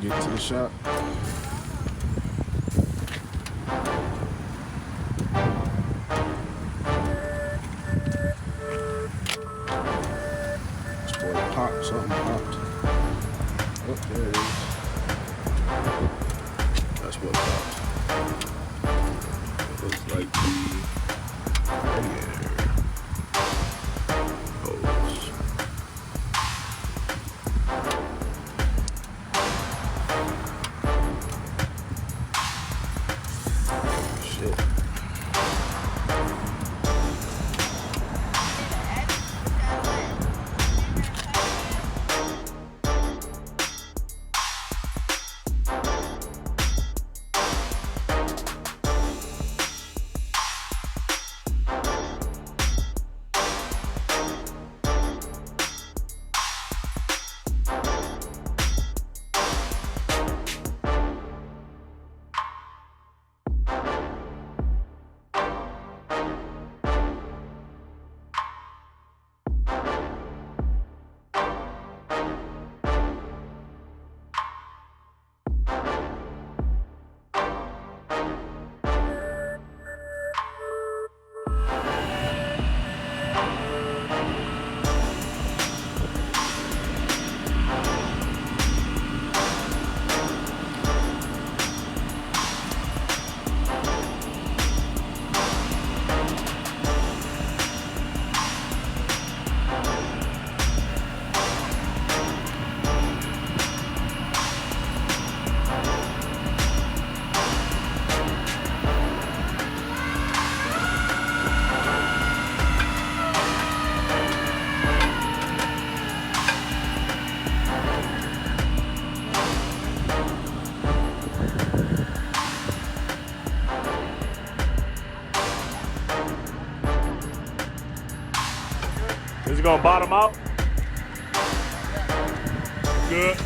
Get to the shop. This boy popped, something popped. Oh, there it is. That's what popped. It looks like the radiator hose. Is it gonna bottom out? Good.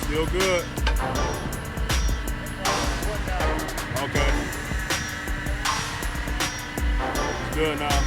Still good. Okay. It's good now.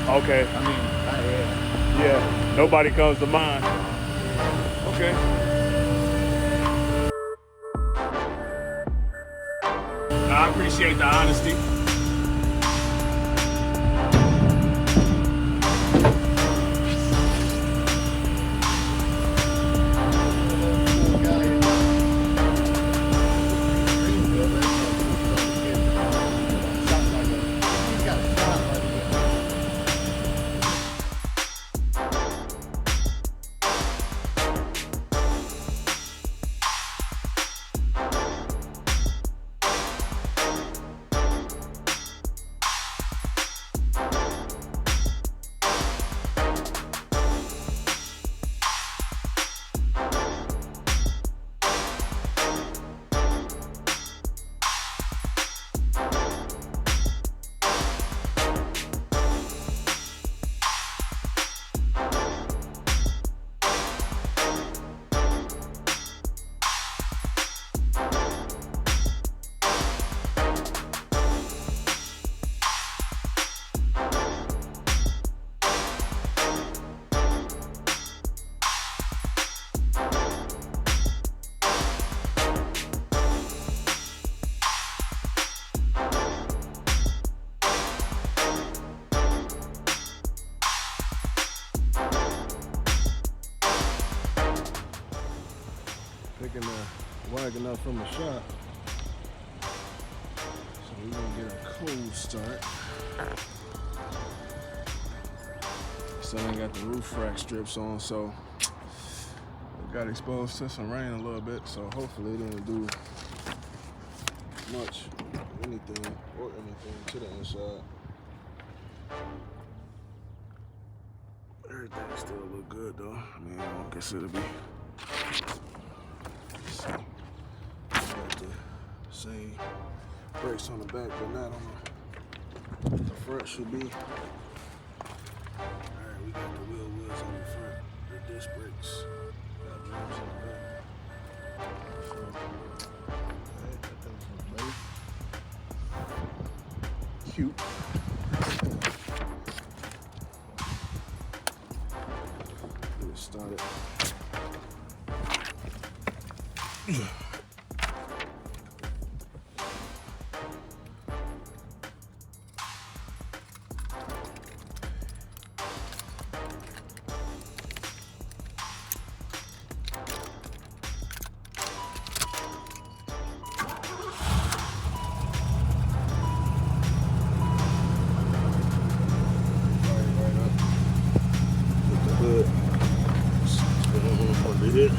Okay. I mean, yeah. Nobody comes to mind. Okay. I appreciate the honesty. wagon up from the shop. So we're gonna get a cold start. Still ain't got the roof rack strips on, so we got exposed to some rain a little bit, so hopefully it didn't do much anything to the inside. Everything still look good though. I mean, I don't guess it'll be. Let's see. Got the same brakes on the back, but not on the front should be. Alright, we got the wheel wheels on the front, the disc brakes. Got drums on the back. So, okay, that thing's in place. Cute. Get it started. Here.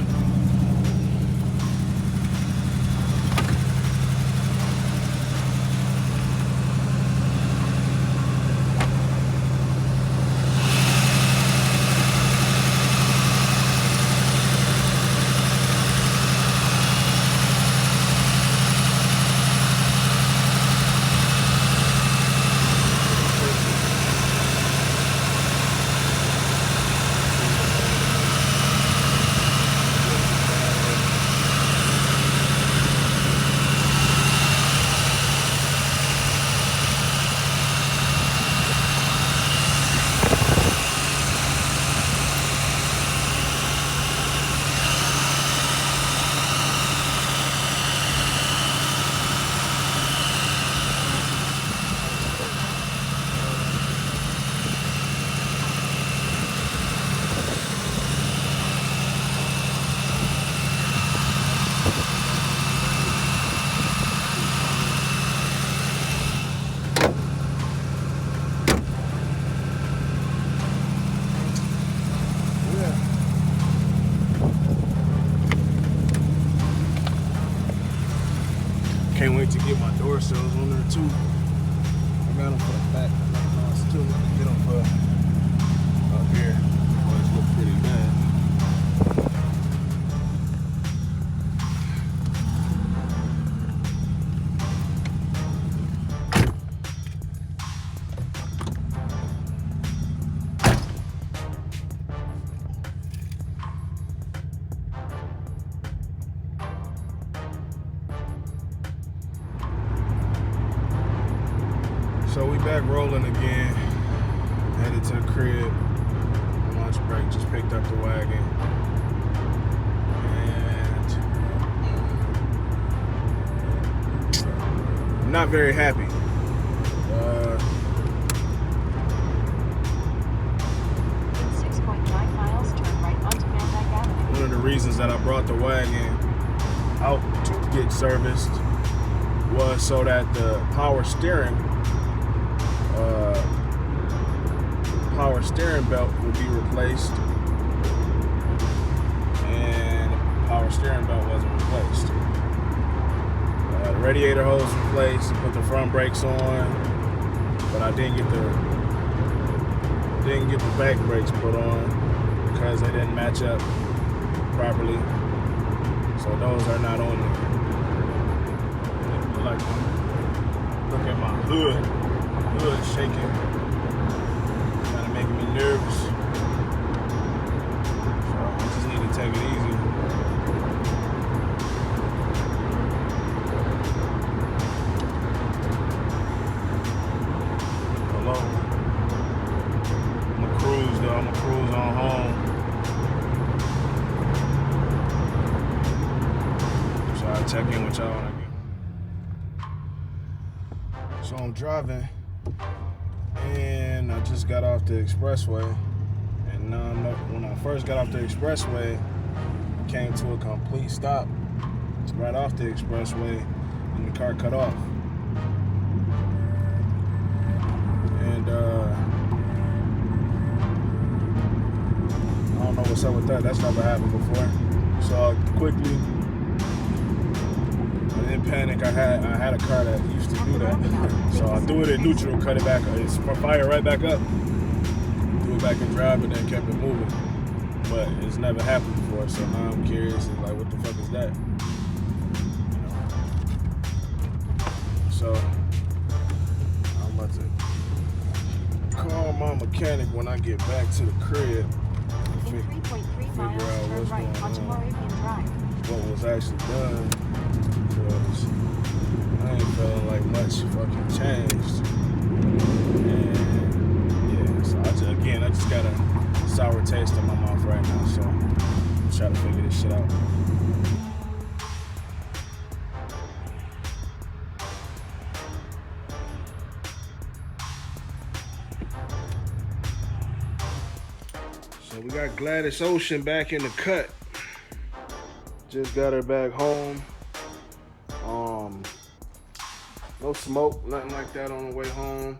Can't wait to get my door sills on there too. I got them for the back. I still want to get them for up here. Those look pretty bad. So we back rolling again, headed to the crib. Lunch break, just picked up the wagon. And I'm not very happy. 6.9 miles, turn right onto Van Dyke Avenue. One of the reasons that I brought the wagon out to get serviced was so that the power steering belt would be replaced, and the power steering belt wasn't replaced. The radiator hose replaced, put the front brakes on, but I didn't get the back brakes put on because they didn't match up properly. So those are not on there. Look at my hood shaking. Making me nervous. So I just need to take it easy. Hello. I'm gonna cruise though. I'm gonna cruise on home. So I'll check in with y'all when I get. So I'm driving. And I just got off the expressway, and when I first got off the expressway, I came to a complete stop right off the expressway, and the car cut off. And I don't know what's up with that. That's never happened before. So quickly, in Panic, I had a car that used to do that. So I threw it in neutral, cut it back. It's fire right back up. Threw it back in drive, and then kept it moving. But it's never happened before, so now I'm curious. Like, what the fuck is that? So I'm about to call my mechanic when I get back to the crib. In 3.3 miles, turn right onto Moravian Drive. What was actually done, because I ain't feeling like much fucking changed. And yeah, so I just got a sour taste in my mouth right now, so I'm trying to figure this shit out. So we got Gladys Ocean back in the cut. Just got her back home. No smoke, nothing like that on the way home.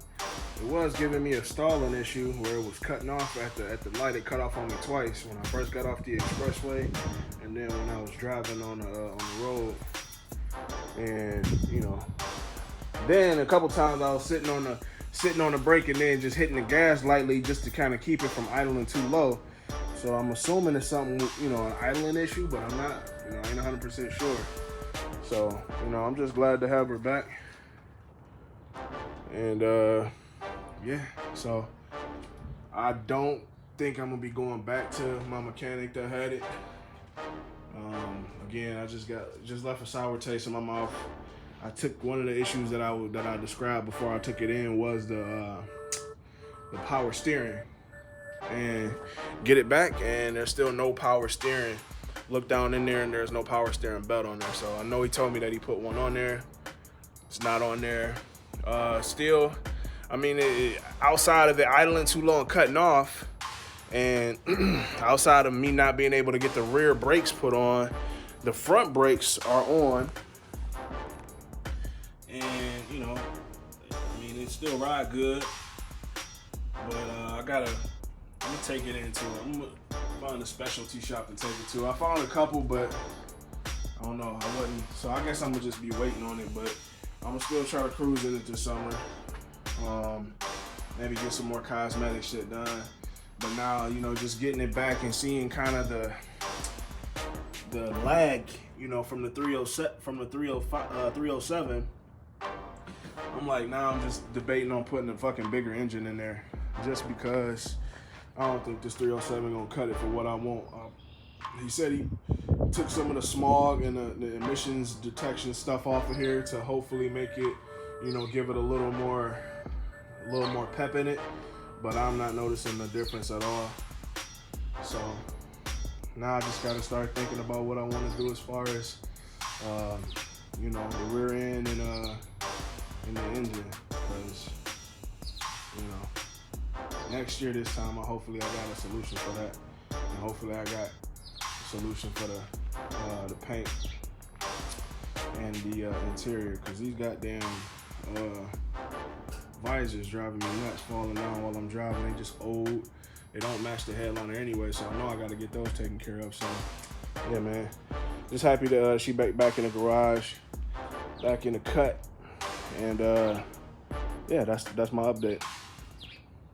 It was giving me a stalling issue where it was cutting off at the light. It cut off on me twice when I first got off the expressway, and then when I was driving on the road. And you know, then a couple times I was sitting on the brake and then just hitting the gas lightly just to kind of keep it from idling too low. So I'm assuming it's something, you know, an idling issue, but I'm not, you know, I ain't 100% sure. So, you know, I'm just glad to have her back. And yeah, so I don't think I'm gonna be going back to my mechanic that had it. Again, I just left a sour taste in my mouth. I took one of the issues that I described before I took it in was the power steering, and get it back, and there's still no power steering. Look down in there, and there's no power steering belt on there. So I know he told me that he put one on there. It's not on there. Still, I mean, outside of it idling too low and cutting off, and outside of me not being able to get the rear brakes put on, the front brakes are on. And, you know, I mean, it still ride good, but I'm gonna take it into it. I'm gonna find a specialty shop to take it to. I found a couple, but I don't know, I wasn't, so I guess I'm gonna just be waiting on it, but I'm gonna still try to cruise in it this summer. Maybe get some more cosmetic shit done. But now, you know, just getting it back and seeing kind of the lag, you know, from the 307. I'm like, now I'm just debating on putting a fucking bigger engine in there, just because I don't think this 307 gonna cut it for what I want. He said he took some of the smog and the emissions detection stuff off of here to hopefully make it, you know, give it a little more pep in it, but I'm not noticing the difference at all. So now I just gotta start thinking about what I want to do as far as, you know, the rear end and the engine, because, you know, next year this time, hopefully I got a solution for that, and hopefully I got a solution for the paint and the interior, because these goddamn visors driving me nuts, falling down while I'm driving. They just old. They don't match the headliner anyway, so I know I got to get those taken care of. So yeah, man, just happy that she back in the garage, back in the cut, and yeah, that's my update.